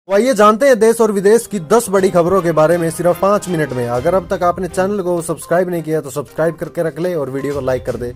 तो आइए जानते हैं देश और विदेश की 10 बड़ी खबरों के बारे में सिर्फ 5 मिनट में। अगर अब तक आपने चैनल को सब्सक्राइब नहीं किया तो सब्सक्राइब करके रख ले और वीडियो को लाइक कर दे।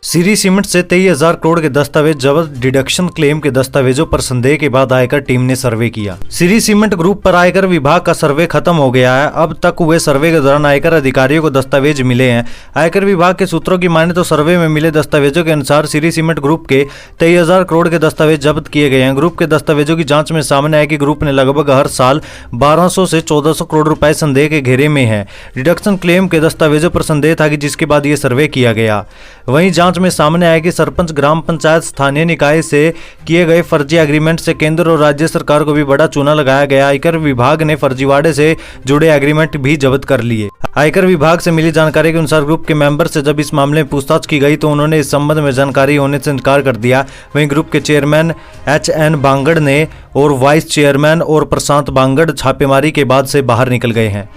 श्री सीमेंट से 23,000 करोड़ के दस्तावेज जब्त। डिडक्शन क्लेम के दस्तावेजों पर संदेह के बाद आयकर टीम ने सर्वे किया। श्री सीमेंट ग्रुप पर आयकर विभाग का सर्वे खत्म हो गया है। अब तक हुए सर्वे के दौरान आयकर अधिकारियों को दस्तावेज मिले हैं। आयकर विभाग के सूत्रों की माने तो सर्वे में मिले दस्तावेजों के अनुसार श्री सीमेंट ग्रुप के 23,000 करोड़ के दस्तावेज जब्त किए गए हैं। ग्रुप के दस्तावेजों की जांच में सामने आया कि ग्रुप ने लगभग हर साल 1200 से 1400 करोड़ रुपए संदेह के घेरे में है। डिडक्शन क्लेम के दस्तावेजों पर संदेह था कि जिसके बाद ये सर्वे किया गया। वहीं जांच में सामने आया कि सरपंच, ग्राम पंचायत, स्थानीय निकाय से किए गए फर्जी एग्रीमेंट से केंद्र और राज्य सरकार को भी बड़ा चूना लगाया गया। आयकर विभाग ने फर्जीवाड़े से जुड़े एग्रीमेंट भी जब्त कर लिए। आयकर विभाग से मिली जानकारी के अनुसार ग्रुप के मेंबर से जब इस मामले में पूछताछ की गई तो उन्होंने इस संबंध में जानकारी होने से इनकार कर दिया। वहीं ग्रुप के चेयरमैन HN बांगड़ ने और वाइस चेयरमैन और प्रशांत बांगड़ छापेमारी के बाद से बाहर निकल गए हैं।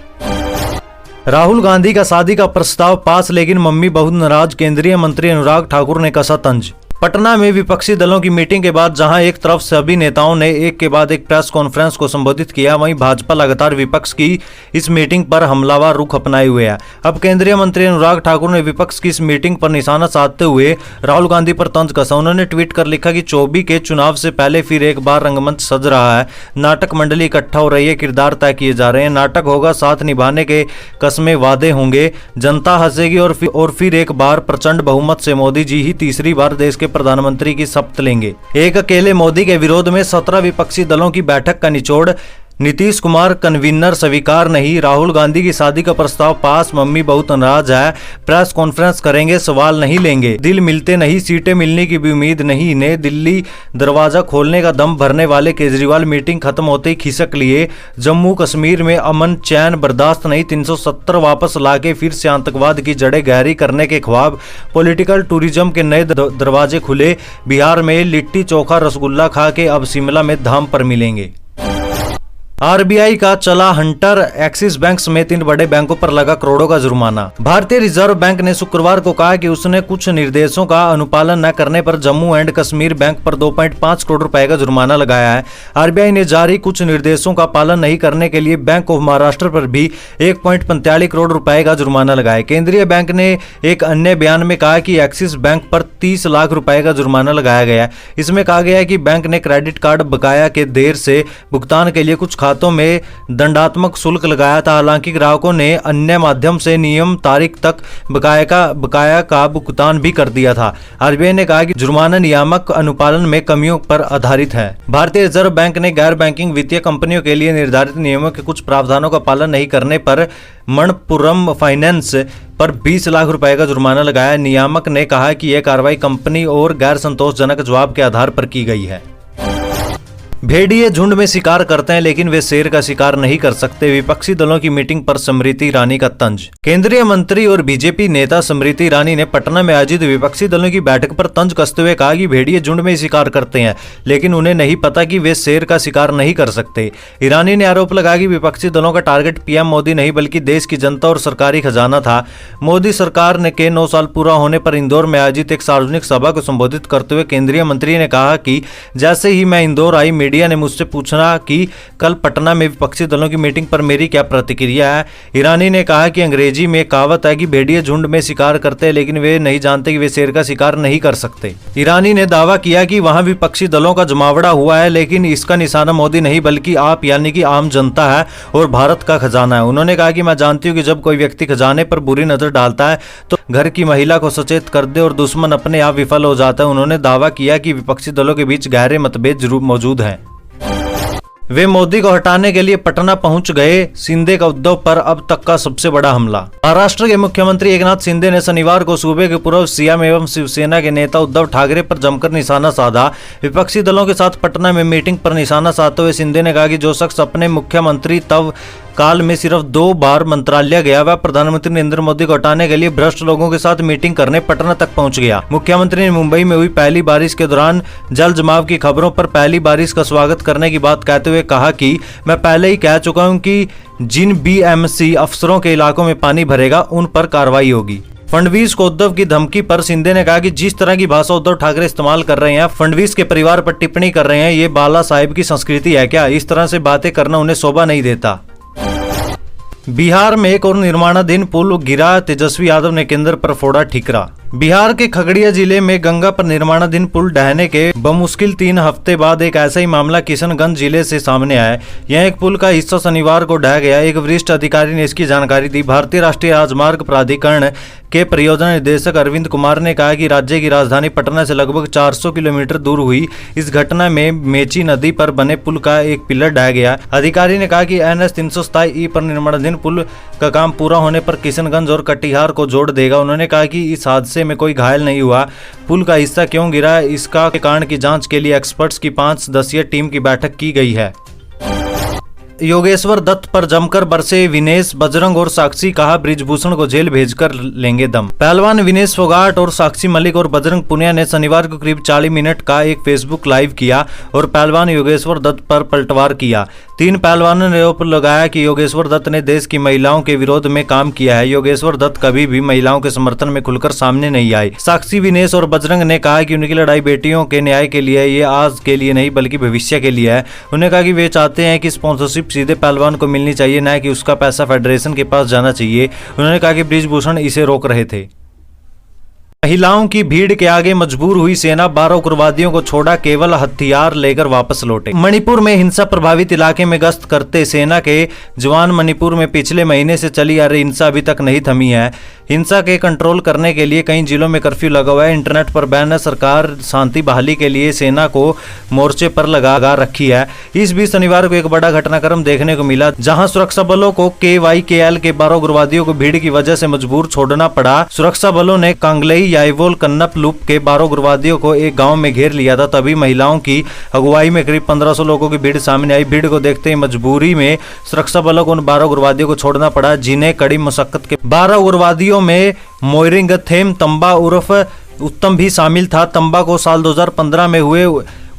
राहुल गांधी का शादी का प्रस्ताव पास, लेकिन मम्मी बहुत नाराज। केंद्रीय मंत्री अनुराग ठाकुर ने कसा तंज। पटना में विपक्षी दलों की मीटिंग के बाद जहां एक तरफ सभी नेताओं ने एक के बाद एक प्रेस कॉन्फ्रेंस को संबोधित किया, वहीं भाजपा लगातार विपक्ष की इस मीटिंग पर हमलावर रुख अपनाए हुए है। अब केंद्रीय मंत्री अनुराग ठाकुर ने विपक्ष की इस मीटिंग पर निशाना साधते हुए राहुल गांधी पर तंज कसा। उन्होंने ट्वीट कर लिखा कि 24 के चुनाव से पहले फिर एक बार रंगमंच सज रहा है। नाटक मंडली इकट्ठा हो रही है, किरदार तय किए जा रहे हैं। नाटक होगा, साथ निभाने के कस्में वादे होंगे, जनता हंसेगी और फिर एक बार प्रचंड बहुमत से मोदी जी ही तीसरी बार देश के प्रधानमंत्री की शपथ लेंगे। एक अकेले मोदी के विरोध में 17 विपक्षी दलों की बैठक का निचोड़। नीतीश कुमार कन्वीनर स्वीकार नहीं। राहुल गांधी की शादी का प्रस्ताव पास, मम्मी बहुत नाराज है। प्रेस कॉन्फ्रेंस करेंगे, सवाल नहीं लेंगे। दिल मिलते नहीं, सीटें मिलने की भी उम्मीद नहीं। इन्हें दिल्ली दरवाजा खोलने का दम भरने वाले केजरीवाल मीटिंग खत्म होते ही खिसक लिए। जम्मू कश्मीर में अमन चैन बर्दाश्त नहीं। 370 वापस लाके फिर से आतंकवाद की जड़ें गहरी करने के ख्वाब। पॉलिटिकल टूरिज्म के नए दरवाजे खुले। बिहार में लिट्टी चोखा रसगुल्ला खा के अब शिमला में धाम पर मिलेंगे। RBI का चला हंटर। एक्सिस बैंक समेत इन बड़े बैंकों पर लगा करोड़ों का जुर्माना। भारतीय रिजर्व बैंक ने शुक्रवार को कहा कि उसने कुछ निर्देशों का अनुपालन न करने पर जम्मू एंड कश्मीर बैंक पर 2.5 करोड़ रुपए का जुर्माना लगाया है। RBI ने जारी कुछ निर्देशों का पालन नहीं करने के लिए बैंक ऑफ महाराष्ट्र पर भी 1.45 करोड़ रुपए का जुर्माना लगाया। केंद्रीय बैंक ने एक अन्य बयान में कहा कि एक्सिस बैंक पर 30 लाख रुपए का जुर्माना लगाया गया। इसमें कहा गया है कि बैंक ने क्रेडिट कार्ड बकाया के देर से भुगतान के लिए कुछ खातों में दंडात्मक शुल्क लगाया था। हालांकि ग्राहकों ने अन्य माध्यम से नियम तारीख तक बकाया का भुगतान भी कर दिया था। RBI ने कहा कि जुर्माना नियामक अनुपालन में कमियों पर आधारित है। भारतीय रिजर्व बैंक ने गैर बैंकिंग वित्तीय कंपनियों के लिए निर्धारित नियमों के कुछ प्रावधानों का पालन नहीं करने पर मणप्पुरम फाइनेंस पर 20 लाख रुपए का जुर्माना लगाया। नियामक ने कहा कि यह कार्रवाई कंपनी और गैर संतोषजनक जवाब के आधार पर की गई है। भेड़िए झुंड में शिकार करते हैं, लेकिन वे शेर का शिकार नहीं कर सकते। विपक्षी दलों की मीटिंग पर स्मृति ईरानी का तंज। केंद्रीय मंत्री और बीजेपी नेता स्मृति ईरानी ने पटना में आयोजित विपक्षी दलों की बैठक पर तंज कसते हुए कहा कि भेड़िए झुंड में शिकार करते हैं, लेकिन उन्हें नहीं पता कि वे शेर का शिकार नहीं कर सकते। ईरानी ने आरोप लगाया कि विपक्षी दलों का टारगेट PM मोदी नहीं बल्कि देश की जनता और सरकारी खजाना था। मोदी सरकार ने के 9 साल पूरा होने पर इंदौर में आयोजित एक सार्वजनिक सभा को संबोधित करते हुए केंद्रीय मंत्री ने कहा कि जैसे ही मैं इंदौर आई, मीडिया ने मुझसे पूछना कि कल पटना में विपक्षी दलों की मीटिंग पर मेरी क्या प्रतिक्रिया है। ईरानी ने कहा कि अंग्रेजी में कहावत है कि भेड़िए झुंड में शिकार करते हैं, लेकिन वे नहीं जानते कि वे शेर का शिकार नहीं कर सकते। ईरानी ने दावा किया कि वहां विपक्षी दलों का जमावड़ा हुआ है, लेकिन इसका निशाना मोदी नहीं बल्कि आप यानी कि आम जनता है और भारत का खजाना है। उन्होंने कहा कि मैं जानती हूँ कि जब कोई व्यक्ति खजाने पर बुरी नजर डालता है तो घर की महिला को सचेत कर दे और दुश्मन अपने आप विफल हो जाता है। उन्होंने दावा किया कि विपक्षी दलों के बीच गहरे मतभेद जरूर मौजूद हैं। वे मोदी को हटाने के लिए पटना पहुंच गए। शिंदे का उद्धव पर अब तक का सबसे बड़ा हमला। महाराष्ट्र के मुख्यमंत्री एकनाथ शिंदे ने शनिवार को सूबे के पूर्व CM एवं शिवसेना के नेता उद्धव ठाकरे पर जमकर निशाना साधा। विपक्षी दलों के साथ पटना में मीटिंग पर निशाना साधते हुए शिंदे ने कहा कि जो शख्स अपने मुख्यमंत्री तब काल में सिर्फ 2 बार मंत्रालय गया, वह प्रधानमंत्री नरेंद्र मोदी को हटाने के लिए भ्रष्ट लोगों के साथ मीटिंग करने पटना तक पहुंच गया। मुख्यमंत्री ने मुंबई में हुई पहली बारिश के दौरान जल जमाव की खबरों पर पहली बारिश का स्वागत करने की बात कहते हुए कहा कि मैं पहले ही कह चुका हूं कि जिन BMC अफसरों के इलाकों में पानी भरेगा उन पर कार्रवाई होगी। फडणवीस को उद्धव की धमकी पर शिंदे ने कहा कि जिस तरह की भाषा उद्धव ठाकरे इस्तेमाल कर रहे हैं, फडणवीस के परिवार पर टिप्पणी कर रहे हैं, ये बाला साहेब की संस्कृति है क्या? इस तरह से बातें करना उन्हें शोभा नहीं देता। बिहार में एक और निर्माणाधीन पुल गिरा, तेजस्वी यादव ने केंद्र पर फोड़ा ठिकरा। बिहार के खगड़िया जिले में गंगा पर निर्माणाधीन पुल ढहने के बमुश्किल 3 हफ्ते बाद एक ऐसा ही मामला किशनगंज जिले से सामने आया। यह एक पुल का हिस्सा शनिवार को ढह गया। एक वरिष्ठ अधिकारी ने इसकी जानकारी दी। भारतीय राष्ट्रीय राजमार्ग प्राधिकरण के परियोजना निदेशक अरविंद कुमार ने कहा कि राज्य की राजधानी पटना से लगभग 400 किलोमीटर दूर हुई इस घटना में मेची नदी पर बने पुल का एक पिलर ढह गया। अधिकारी ने कहा कि NH 327E पर निर्माणाधीन पुल का काम पूरा होने पर किशनगंज और कटिहार को जोड़ देगा। उन्होंने कहा कि इस हादसे में कोई घायल नहीं हुआ। पुल का हिस्सा क्यों गिरा, इसका कारण की जांच के लिए एक्सपर्ट्स की 5 सदस्यीय टीम की बैठक की गई है। योगेश्वर दत्त पर जमकर बरसे विनेश, बजरंग और साक्षी, कहा बृजभूषण को जेल भेजकर लेंगे दम। पहलवान विनेश फोगाट और साक्षी मलिक और बजरंग पुनिया ने शनिवार को करीब 40 मिनट का एक फेसबुक लाइव किया और पहलवान योगेश्वर दत्त पर पलटवार किया। 3 पहलवानों ने आरोप लगाया कि योगेश्वर दत्त ने देश की महिलाओं के विरोध में काम किया है। योगेश्वर दत्त कभी भी महिलाओं के समर्थन में खुलकर सामने नहीं आए। साक्षी, विनेश और बजरंग ने कहा कि उनकी लड़ाई बेटियों के न्याय के लिए, ये आज के लिए नहीं बल्कि भविष्य के लिए है। उन्होंने कहा कि वे चाहते हैं कि स्पॉन्सरशिप सीधे पहलवान को मिलनी चाहिए, न कि उसका पैसा फेडरेशन के पास जाना चाहिए। उन्होंने कहा कि बृजभूषण इसे रोक रहे थे। महिलाओं की भीड़ के आगे मजबूर हुई सेना, 12 उग्रवादियों को छोड़ा, केवल हथियार लेकर वापस लौटे। मणिपुर में हिंसा प्रभावित इलाके में गश्त करते सेना के जवान मणिपुर में पिछले महीने से चली आ रही हिंसा अभी तक नहीं थमी है। हिंसा के कंट्रोल करने के लिए कई जिलों में कर्फ्यू लगा हुआ है। इंटरनेट पर बैन है। सरकार शांति बहाली के लिए सेना को मोर्चे पर लगा रखी है। इस बीच शनिवार को एक बड़ा घटनाक्रम देखने को मिला, जहां सुरक्षा बलों को KYKL के 12 उग्रवादियों को भीड़ की वजह से मजबूर छोड़ना पड़ा। सुरक्षा बलों ने कांगलेई याइवोल कन्नप लूप के 12 उग्रवादियों को एक गांव में घेर लिया था। तभी महिलाओं की अगुवाई में करीब 1500 लोगों की भीड़ सामने आई। भीड़ को देखते ही मजबूरी में सुरक्षा बलों को उन 12 उग्रवादियों को छोड़ना पड़ा, जिन्हें कड़ी मशक्कत के 12 उग्रवादियों में मोइरिंगथेम तंबा उर्फ उत्तम भी शामिल था। तंबा को साल 2015 में हुए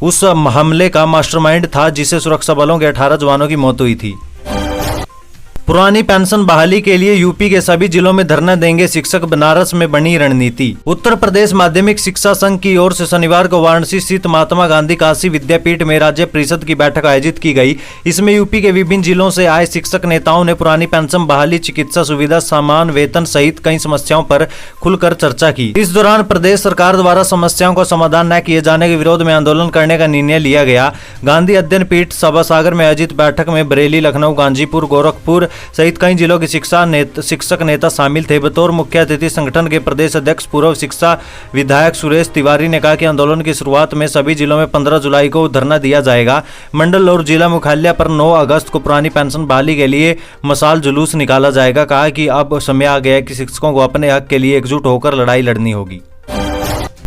उस हमले का मास्टरमाइंड था, जिसे सुरक्षा बलों के 18 जवानों की मौत हुई थी। पुरानी पेंशन बहाली के लिए यूपी के सभी जिलों में धरना देंगे शिक्षक, बनारस में बनी रणनीति। उत्तर प्रदेश माध्यमिक शिक्षा संघ की ओर से शनिवार को वाराणसी स्थित महात्मा गांधी काशी विद्यापीठ में राज्य परिषद की बैठक आयोजित की गई। इसमें यूपी के विभिन्न जिलों से आए शिक्षक नेताओं ने पुरानी पेंशन बहाली, चिकित्सा सुविधा, समान वेतन सहित कई समस्याओं पर खुलकर चर्चा की। इस दौरान प्रदेश सरकार द्वारा समस्याओं का समाधान न किए जाने के विरोध में आंदोलन करने का निर्णय लिया गया। गांधी अध्ययन पीठ सभासागर में आयोजित बैठक में बरेली, लखनऊ, गाजीपुर, गोरखपुर सहित कई जिलों के शिक्षक नेता शामिल थे। बतौर मुख्य अतिथि संगठन के प्रदेश अध्यक्ष पूर्व शिक्षा विधायक सुरेश तिवारी ने कहा कि आंदोलन की शुरुआत में सभी जिलों में 15 जुलाई को धरना दिया जाएगा। मंडल और जिला मुख्यालय पर 9 अगस्त को पुरानी पेंशन बहाली के लिए मशाल जुलूस निकाला जाएगा। कहा कि अब समय आ गया है कि शिक्षकों को अपने हक के लिए एकजुट होकर लड़ाई लड़नी होगी।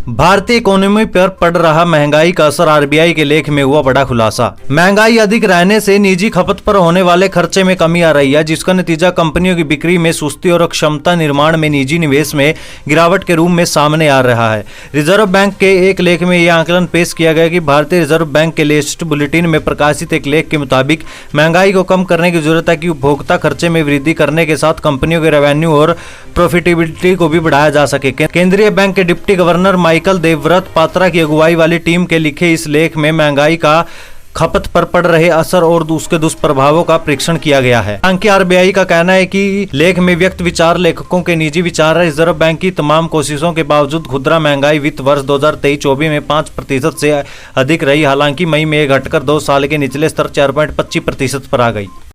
भारतीय इकोनॉमी पर पड़ रहा महंगाई का असर, आरबीआई के लेख में हुआ बड़ा खुलासा। महंगाई अधिक रहने से निजी खपत पर होने वाले खर्चे में कमी आ रही है, जिसका नतीजा कंपनियों की बिक्री में सुस्ती और क्षमता निर्माण में निजी निवेश में गिरावट के रूप में सामने आ रहा है। रिजर्व बैंक के एक लेख में यह आंकलन पेश किया गया कि भारतीय रिजर्व बैंक के लेटेस्ट बुलेटिन में प्रकाशित एक लेख के मुताबिक महंगाई को कम करने की जरूरत है कि उपभोक्ता खर्चे में वृद्धि करने के साथ कंपनियों के रेवेन्यू और प्रॉफिटेबिलिटी को भी बढ़ाया जा सके। केंद्रीय बैंक के deputy governor Michael Devvrat Patra की अगुवाई वाली टीम के लिखे इस लेख में महंगाई का खपत पर पड़ रहे असर और उसके दुष्प्रभावों का परीक्षण किया गया है। हालांकि आरबीआई का कहना है कि लेख में व्यक्त विचार लेखकों के निजी विचार है। रिजर्व बैंक की तमाम कोशिशों के बावजूद खुदरा महंगाई वित्त वर्ष 2023-24 में 5% से अधिक रही। हालांकि मई में घटकर 2 साल के निचले स्तर 4.25% पर आ गई।